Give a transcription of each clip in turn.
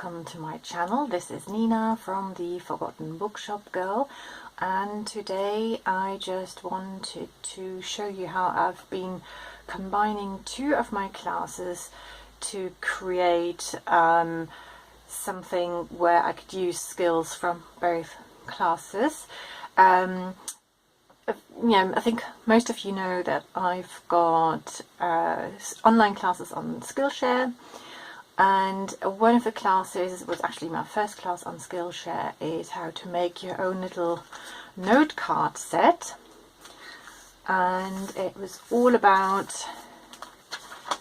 welcome to my channel. This is Nina from the Forgotten Bookshop Girl, and today I just wanted to show you how I've been combining two of my classes to create something where I could use skills from both classes. I think most of you know that I've got online classes on Skillshare, and one of the classes was actually my first class on Skillshare, is how to make your own little note card set, and it was all about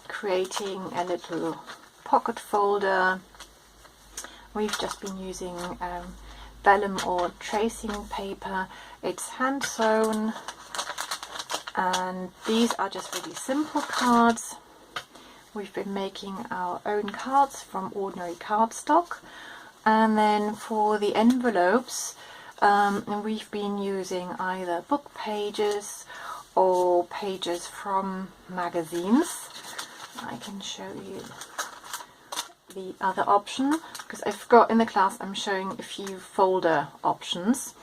creating a little pocket folder. We've just been using vellum or tracing paper. It's hand sewn, and these are just really simple cards. We've been making our own cards from ordinary cardstock, and then for the envelopes we've been using either book pages or pages from magazines. I can show you the other option, because I've got in the class I'm showing a few folder options.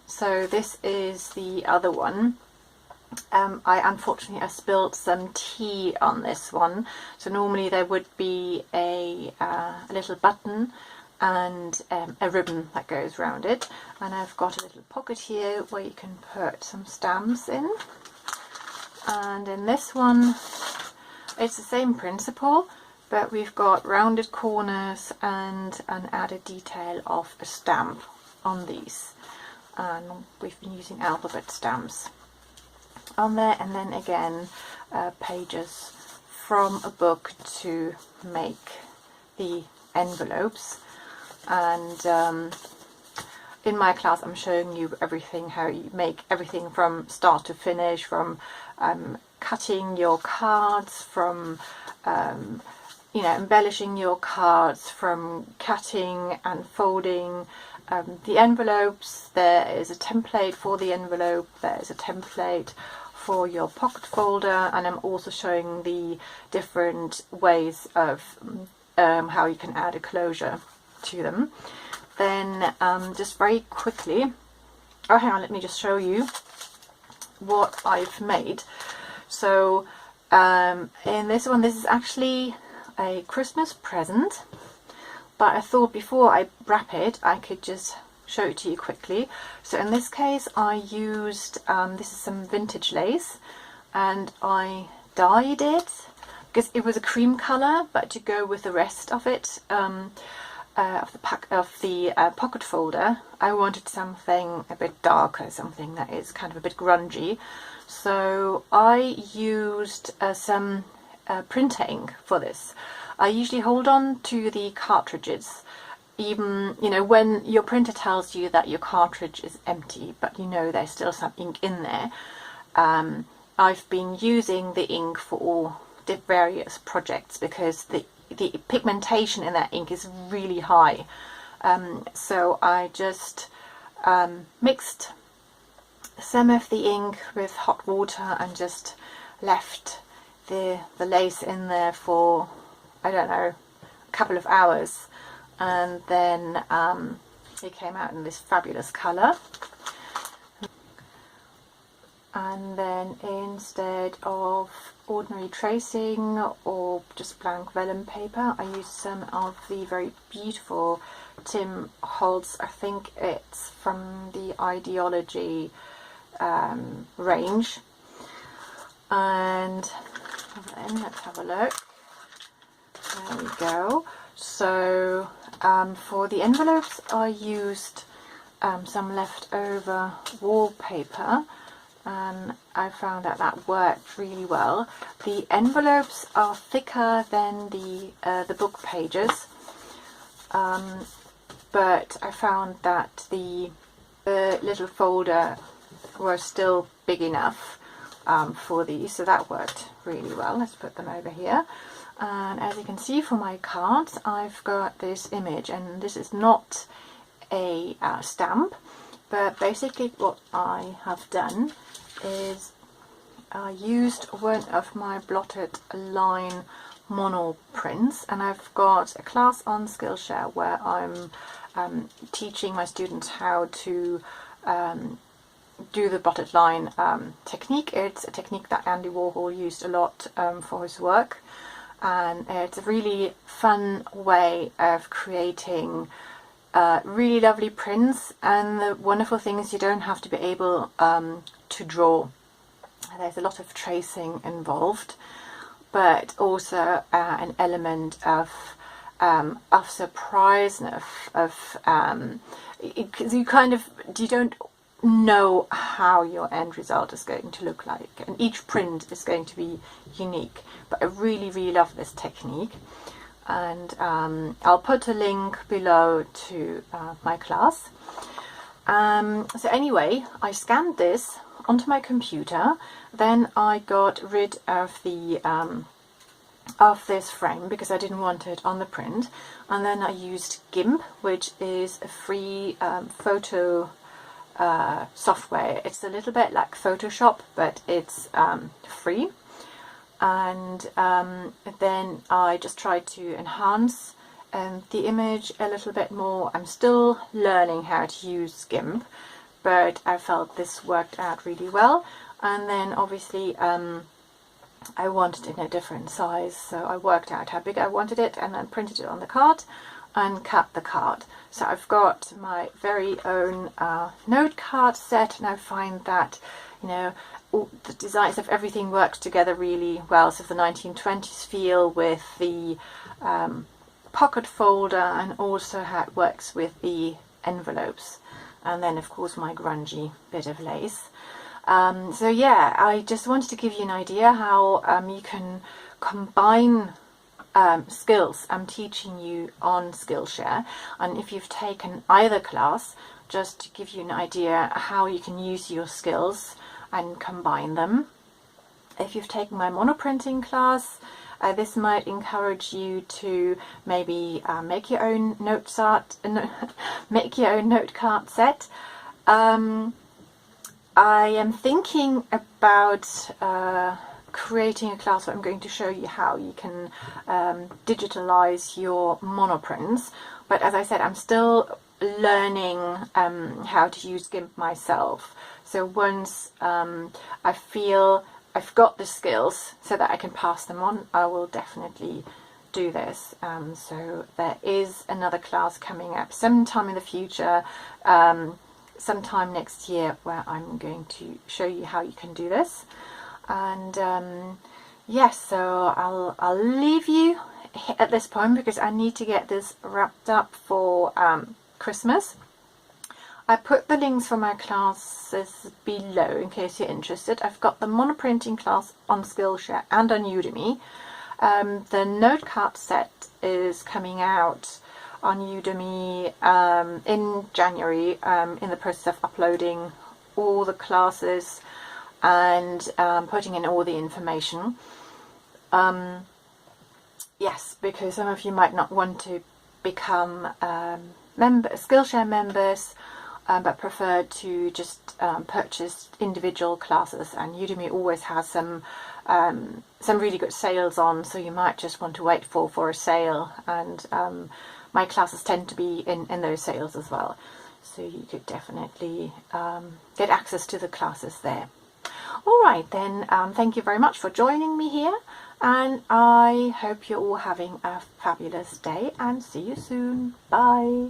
So this is the other one. I unfortunately spilled some tea on this one, so normally there would be a little button and a ribbon that goes around it, and I've got a little pocket here where you can put some stamps in. And in this one it's the same principle, but we've got rounded corners and an added detail of a stamp on these, and we've been using alphabet stamps on there, and then again pages from a book to make the envelopes. And in my class I'm showing you everything, how you make everything from start to finish, from cutting your cards, from embellishing your cards, from cutting and folding the envelopes. There is a template for the envelope, there is a template for your pocket folder, and I'm also showing the different ways of how you can add a closure to them. Then just very quickly, hang on, let me just show you what I've made. So in this one, this is actually a Christmas present, but I thought before I wrap it I could just show it to you quickly. So in this case I used this is some vintage lace, and I dyed it because it was a cream colour, but to go with the rest of it of the pocket folder I wanted something a bit darker, something that is kind of a bit grungy. So I used some printer ink for this. I usually hold on to the cartridges, even when your printer tells you that your cartridge is empty, but there's still some ink in there. I've been using the ink for all the various projects because the pigmentation in that ink is really high. So I just mixed some of the ink with hot water and just left the lace in there for, I don't know, a couple of hours, and then it came out in this fabulous colour. And then instead of ordinary tracing or just blank vellum paper, I used some of the very beautiful Tim Holtz, I think it's from the Ideology range. And then let's have a look. There we go. So for the envelopes I used some leftover wallpaper, and I found that worked really well. The envelopes are thicker than the book pages, but I found that the little folder was still big enough for these, so that worked really well. Let's put them over here. And as you can see for my cards, I've got this image, and this is not a stamp, but basically what I have done is I used one of my blotted line monoprints, and I've got a class on Skillshare where I'm teaching my students how to do the blotted line technique. It's a technique that Andy Warhol used a lot for his work, and it's a really fun way of creating really lovely prints. And the wonderful thing is you don't have to be able to draw. There's a lot of tracing involved, but also an element of surprise and you don't know how your end result is going to look like, and each print is going to be unique. But I really love this technique, and I'll put a link below to my class. So anyway, I scanned this onto my computer, then I got rid of the of this frame because I didn't want it on the print, and then I used GIMP, which is a free photo software. It's a little bit like Photoshop, but it's free. And then I just tried to enhance the image a little bit more. I'm still learning how to use GIMP, but I felt this worked out really well. And then obviously I wanted it in a different size, so I worked out how big I wanted it and then printed it on the card and cut the card. So I've got my very own note card set, and I find that, you know, all the designs of everything works together really well. So the 1920s feel with the pocket folder, and also how it works with the envelopes, and then of course my grungy bit of lace. So yeah, I just wanted to give you an idea how you can combine skills I'm teaching you on Skillshare, and if you've taken either class, just to give you an idea how you can use your skills and combine them. If you've taken my monoprinting class, this might encourage you to maybe make your own note card set. I am thinking about creating a class where I'm going to show you how you can digitalize your monoprints, but as I said, I'm still learning how to use GIMP myself. So once I feel I've got the skills so that I can pass them on, I will definitely do this. So there is another class coming up sometime in the future, sometime next year, where I'm going to show you how you can do this. And yes, so I'll leave you at this point because I need to get this wrapped up for Christmas. I put the links for my classes below in case you're interested. I've got the monoprinting class on Skillshare and on Udemy. The note card set is coming out on Udemy in January, in the process of uploading all the classes and putting in all the information. Yes, because some of you might not want to become Skillshare members, but prefer to just purchase individual classes, and Udemy always has some really good sales on, so you might just want to wait for a sale, and my classes tend to be in those sales as well, so you could definitely get access to the classes there. Alright then, thank you very much for joining me here, and I hope you're all having a fabulous day, and see you soon. Bye!